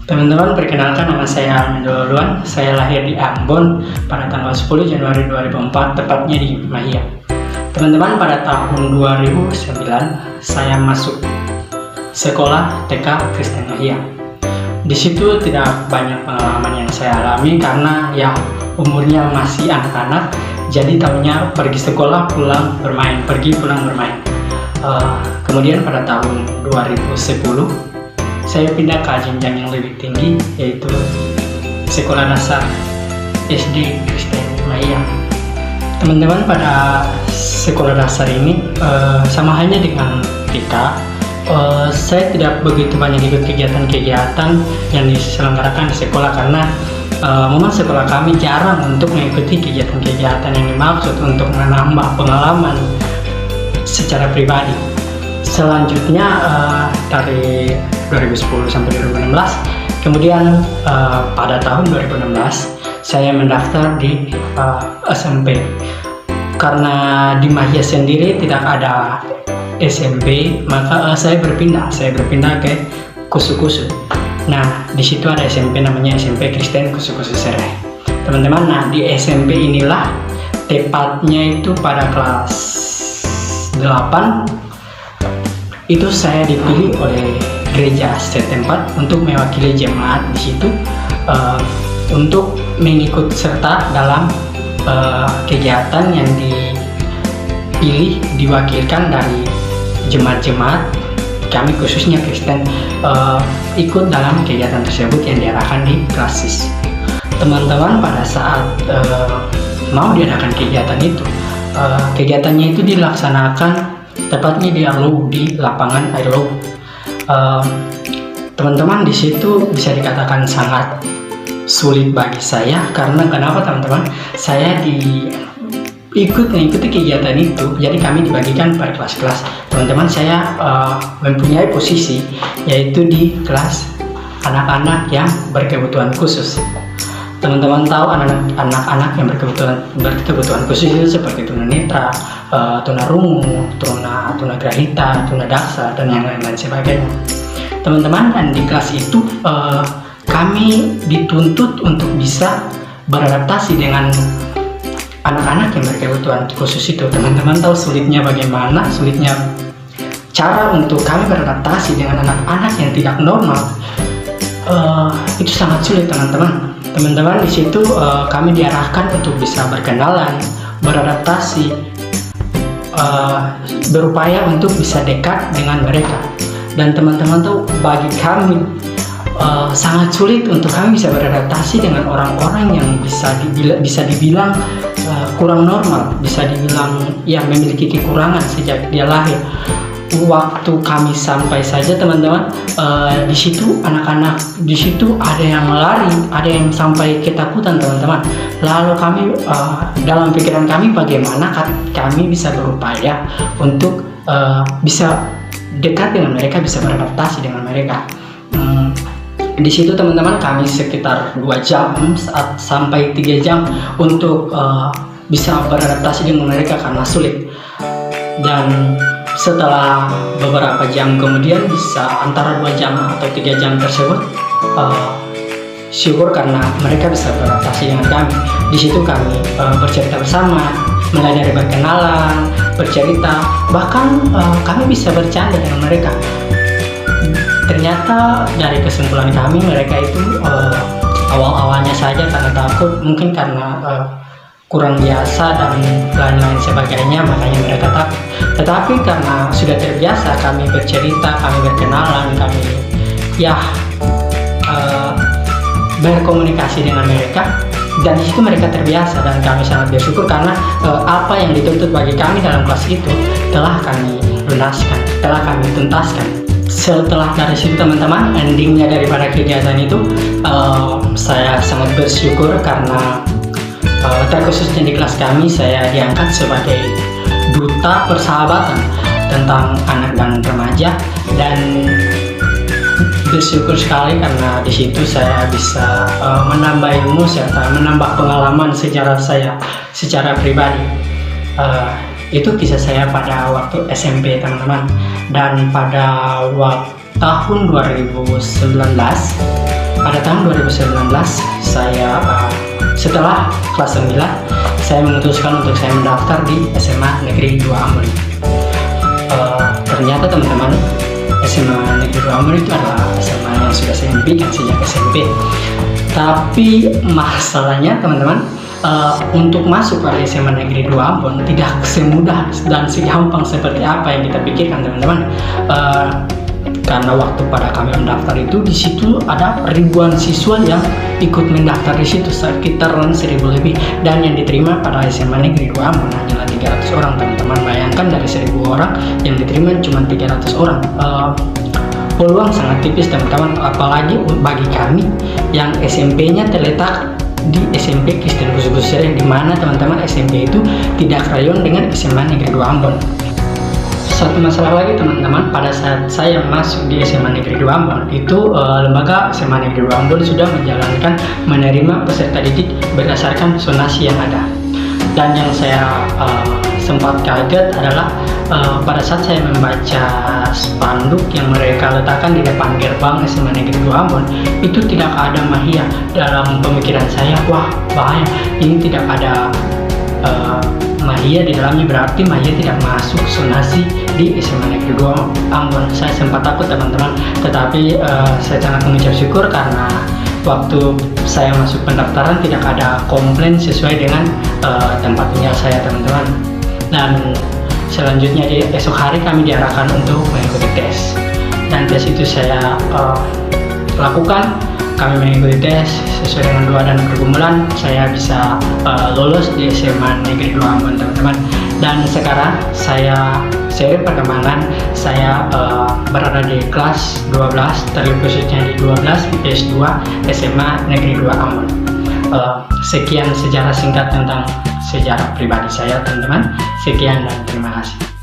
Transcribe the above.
Teman-teman, perkenalkan nama saya Armin Duluan. Saya lahir di Ambon pada tanggal 10 Januari 2004, tepatnya di Mahia. Teman-teman, pada tahun 2009 saya masuk sekolah TK Kristen Mahia. Di situ tidak banyak pengalaman yang saya alami karena ya umurnya masih anak-anak, jadi tahunya pergi sekolah pulang bermain, pergi pulang bermain. Kemudian pada tahun 2010 saya pindah ke jenjang yang lebih tinggi, yaitu sekolah dasar SD Kristen Mahia. Teman-teman, pada sekolah dasar ini sama halnya dengan TK, saya tidak begitu banyak ikut kegiatan-kegiatan yang diselenggarakan di sekolah karena memang sekolah kami jarang untuk mengikuti kegiatan-kegiatan yang dimaksud untuk menambah pengalaman secara pribadi. Selanjutnya dari 2010 sampai 2016, kemudian pada tahun 2016 saya mendaftar di SMP karena di Mahia sendiri tidak ada SMP, maka saya berpindah ke Kusu-Kusu. Nah, di situ ada SMP namanya SMP Kristen Kusu-Kusu Sereh. Teman-teman, nah di SMP inilah tepatnya itu pada kelas 8 itu saya dipilih oleh gereja setempat untuk mewakili jemaat di situ untuk mengikut serta dalam kegiatan yang dipilih diwakilkan dari jemaat-jemaat kami, khususnya Kristen, ikut dalam kegiatan tersebut yang diarahkan di klasis. Teman-teman, pada saat mau diadakan kegiatan itu, kegiatannya itu dilaksanakan tepatnya di lapangan Airlow. Teman-teman, di situ bisa dikatakan sangat sulit bagi saya karena kenapa teman-teman? Saya mengikuti kegiatan itu, jadi kami dibagikan per kelas-kelas. Teman-teman, saya mempunyai posisi yaitu di kelas anak-anak yang berkebutuhan khusus. Teman-teman tahu anak-anak yang berkebutuhan khusus itu seperti tunanetra, tunarungu, tunagrahita, tunadaksa, dan yang lain-lain sebagainya. Teman-teman, dan di kelas itu kami dituntut untuk bisa beradaptasi dengan anak-anak yang berkebutuhan khusus itu. Teman-teman tahu sulitnya bagaimana, sulitnya cara untuk kami beradaptasi dengan anak-anak yang tidak normal. Itu sangat sulit, teman-teman. Teman-teman, di situ kami diarahkan untuk bisa berkenalan, beradaptasi, berupaya untuk bisa dekat dengan mereka. Dan teman-teman tuh bagi kami sangat sulit untuk kami bisa beradaptasi dengan orang-orang yang bisa dibilang kurang normal, bisa dibilang yang memiliki kekurangan sejak dia lahir. Waktu kami sampai saja, teman-teman, di situ anak-anak di situ ada yang lari, ada yang sampai ketakutan, teman-teman. Lalu kami dalam pikiran kami bagaimana kami bisa berupaya untuk bisa dekat dengan mereka, bisa beradaptasi dengan mereka. Di situ, teman-teman, kami sekitar 2 jam sampai 3 jam untuk bisa beradaptasi dengan mereka karena sulit. Dan setelah beberapa jam kemudian, bisa antara 2 jam atau 3 jam tersebut, syukur karena mereka bisa beradaptasi dengan kami. Di situ kami bercerita bersama, mulai dari berkenalan, bercerita, bahkan kami bisa bercanda dengan mereka. Ternyata dari kesimpulan kami, mereka itu awal-awalnya saja karena takut, mungkin karena kurang biasa dan lain-lain sebagainya, makanya mereka takut. Tetapi karena sudah terbiasa kami bercerita, kami berkenalan, kami berkomunikasi dengan mereka, dan di situ mereka terbiasa, dan kami sangat bersyukur karena apa yang dituntut bagi kami dalam kelas itu telah kami lunaskan, telah kami tuntaskan. Setelah dari situ, teman-teman, endingnya daripada kegiatan itu, saya sangat bersyukur karena terkhususnya di kelas kami, saya diangkat sebagai duta persahabatan tentang anak dan remaja, dan bersyukur sekali karena di situ saya bisa menambah ilmu serta menambah pengalaman sejarah saya secara pribadi. Itu kisah saya pada waktu SMP, teman-teman. Dan pada waktu tahun 2019. Pada tahun 2019 saya setelah kelas 9 saya memutuskan untuk saya mendaftar di SMA Negeri 2 Ambon. Ternyata teman-teman, SMA Negeri 2 Ambon itu adalah SMA yang sudah saya impikan sejak SMP. Tapi masalahnya teman-teman, untuk masuk ke SMA Negeri 2 Ambon tidak semudah dan segampang seperti apa yang kita pikirkan teman-teman. Karena waktu pada kami mendaftar itu, di situ ada ribuan siswa yang ikut mendaftar di situ, sekitar 1.000 lebih, dan yang diterima pada SMA Negeri 2 Ambon hanyalah 300 orang teman-teman. Bayangkan dari 1.000 orang yang diterima cuma 300 orang. Peluang sangat tipis teman-teman, apalagi bagi kami yang SMP-nya terletak di SMP Kristen Busu-Busu Sereh, di mana teman-teman SMP itu tidak rayon dengan SMA Negeri 2 Ambon. Satu masalah lagi teman-teman, pada saat saya masuk di SMA Negeri 2 Ambon itu lembaga SMA Negeri 2 Ambon sudah menjalankan menerima peserta didik berdasarkan zonasi yang ada. Dan yang saya sempat kaget adalah pada saat saya membaca spanduk yang mereka letakkan di depan gerbang SMA Negeri 2 Ambon, itu tidak ada mahia. Dalam pemikiran saya, wah bahaya, ini tidak ada mahia di dalamnya, berarti mahia tidak masuk zonasi di SMA Negeri 2 Ambon. Saya sempat takut teman-teman, tetapi saya sangat mengucap syukur karena waktu saya masuk pendaftaran tidak ada komplain sesuai dengan tempat tinggal saya teman-teman. Dan selanjutnya di esok hari kami diarahkan untuk mengikuti tes, dan tes itu saya lakukan. Kami mengikuti tes sesuai dengan doa dan pergumulan, saya bisa lolos di SMA Negeri 2 Ambon teman-teman. Dan sekarang saya seiring perkembangan saya berada di kelas 12, terlebih khususnya di 12 IPS 2 SMA Negeri 2 Ambon. Sekian sejarah singkat tentang sejarah pribadi saya teman-teman. Sekian dan terima kasih.